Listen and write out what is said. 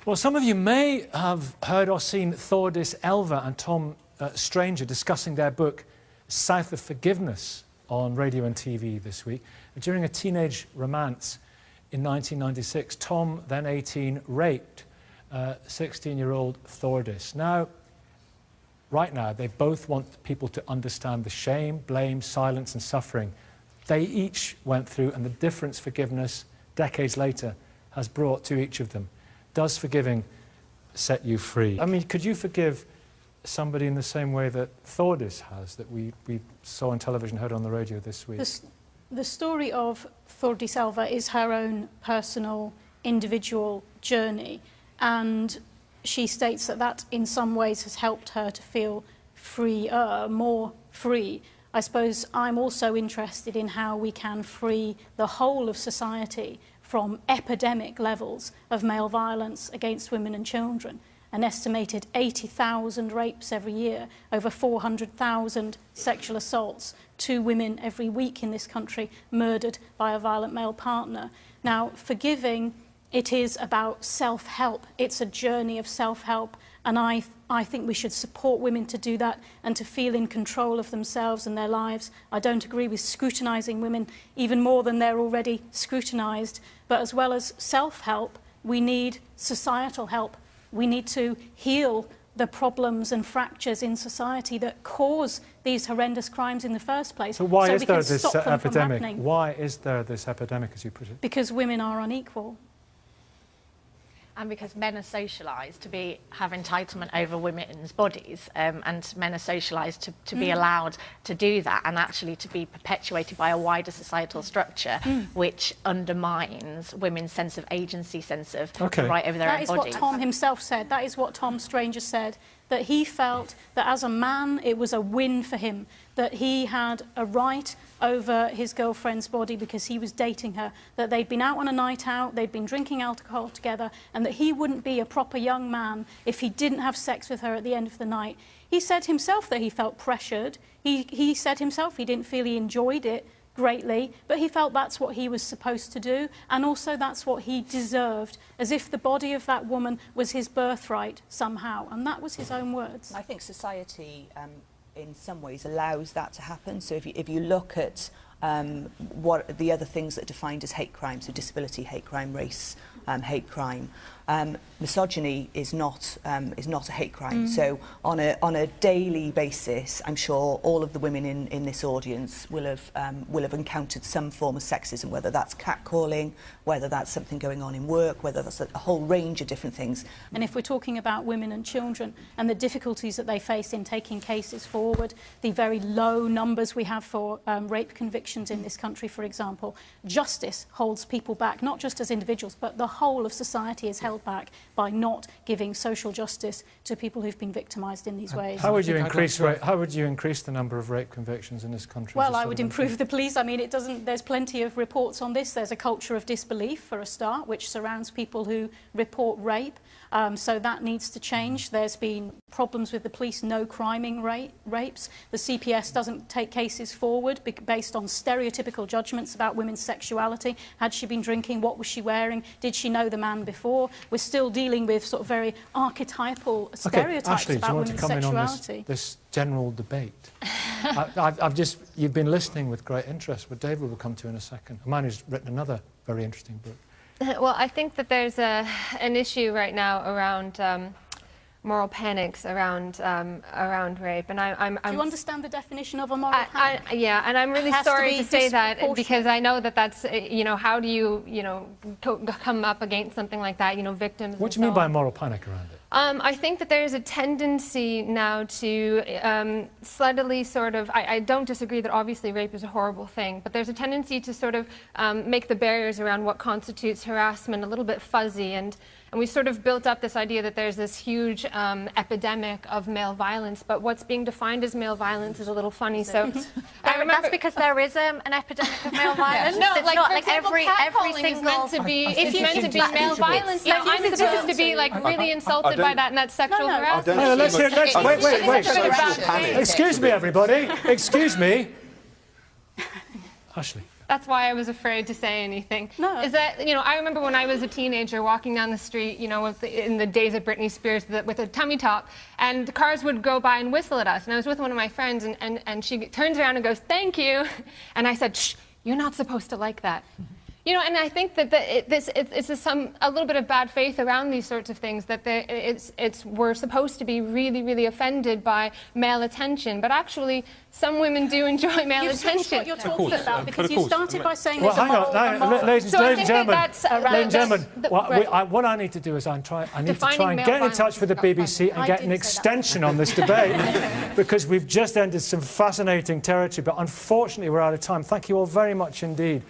Well, some of you may have heard or seen Thordis Elva and Tom Stranger discussing their book South of Forgiveness on radio and TV this week. During a teenage romance in 1996, Tom, then 18, raped 16-year-old Thordis. Now, right now, they both want people to understand the shame, blame, silence and suffering they each went through, and the difference forgiveness, decades later, has brought to each of them. Does forgiving set you free? I mean, could you forgive somebody in the same way that Thordis has, that we saw on television, heard on the radio this week? The story of Thordis Elva is her own personal, individual journey, and she states that that in some ways has helped her to feel freer, more free. I suppose I'm also interested in how we can free the whole of society from epidemic levels of male violence against women and children. An estimated 80,000 rapes every year, over 400,000 sexual assaults, 2 women every week in this country murdered by a violent male partner. Now, forgiving, it is about self-help. It's a journey of self-help, and I think we should support women to do that and to feel in control of themselves and their lives. I don't agree with scrutinising women even more than they're already scrutinised, but as well as self-help, we need societal help. We need to heal the problems and fractures in society that cause these horrendous crimes in the first place. So why is there this epidemic? Why is there this epidemic, as you put it? Because women are unequal. And because men are socialised to have entitlement over women's bodies, and men are socialised to be allowed to do that, and actually to be perpetuated by a wider societal structure which undermines women's sense of agency, sense of right over their own bodies. That is what Tom himself said. That is what Tom Stranger said, that he felt that as a man it was a win for him, that he had a right over his girlfriend's body because he was dating her, that they'd been out on a night out, they'd been drinking alcohol together, and that he wouldn't be a proper young man if he didn't have sex with her at the end of the night. He said himself that he felt pressured. He said himself he didn't feel he enjoyed it greatly, but he felt that's what he was supposed to do, and also that's what he deserved, as if the body of that woman was his birthright somehow, and that was his own words. I think society in some ways allows that to happen. So if you look at what the other things that are defined as hate crime, so disability hate crime, race hate crime, misogyny is not a hate crime. So on a daily basis, I'm sure all of the women in this audience will have encountered some form of sexism, whether that's catcalling, whether that's something going on in work, whether that's a whole range of different things. And if we're talking about women and children and the difficulties that they face in taking cases forward, the very low numbers we have for rape convictions in this country, for example, justice holds people back, not just as individuals, but the whole of society is held back by not giving social justice to people who've been victimised in these ways. How would you increase the number of rape convictions in this country? Well, I would improve the police. I mean, there's plenty of reports on this. There's a culture of disbelief, for a start, which surrounds people who report rape. So that needs to change. There's been problems with the police no-criming rapes. The CPS doesn't take cases forward based on stereotypical judgments about women's sexuality. Had she been drinking? What was she wearing? Did she know the man before? We're still dealing with sort of very archetypal stereotypes Ashley, about women's sexuality. do you want to come in on this general debate? You've been listening with great interest, but David will come to in a second. A man who's written another very interesting book. Well, I think that there's an issue right now around moral panics around rape, and Do you understand the definition of a moral panic? Yeah, and I'm really sorry to say that, because I know that that's how do you come up against something like that, victims. What do you mean by moral panic around it? I think that there's a tendency now to subtly sort of, I don't disagree that obviously rape is a horrible thing, but there's a tendency to sort of make the barriers around what constitutes harassment a little bit fuzzy, and we sort of built up this idea that there's this huge epidemic of male violence, but what's being defined as male violence is a little funny. So I remember that's because there is an epidemic of male violence. No, it's like not for like example, every single. Meant to be, it's meant to be male violence. Yeah, I'm supposed to be like really insulted by that, and that's sexual harassment. Wait. Excuse me, everybody. Excuse me. Ashley. That's why I was afraid to say anything. No. Is that, you know, I remember when I was a teenager walking down the street, you know, in the days of Britney Spears with a tummy top, and the cars would go by and whistle at us. And I was with one of my friends, and she turns around and goes, "Thank you." And I said, "Shh, you're not supposed to like that." You know, and I think that it's a little bit of bad faith around these sorts of things, that we're supposed to be really, really offended by male attention, but actually some women do enjoy male You've attention. changed what you're talking about, because you course. started by saying Well, there's a hang on, moral and moral. ladies So I and think gentlemen, that's ladies and gentlemen, right. what I need to do is I need to try Defining and male get in violence touch with the is not BBC and I get an didn't say that. extension on this debate, because we've just entered some fascinating territory, but unfortunately we're out of time. Thank you all very much indeed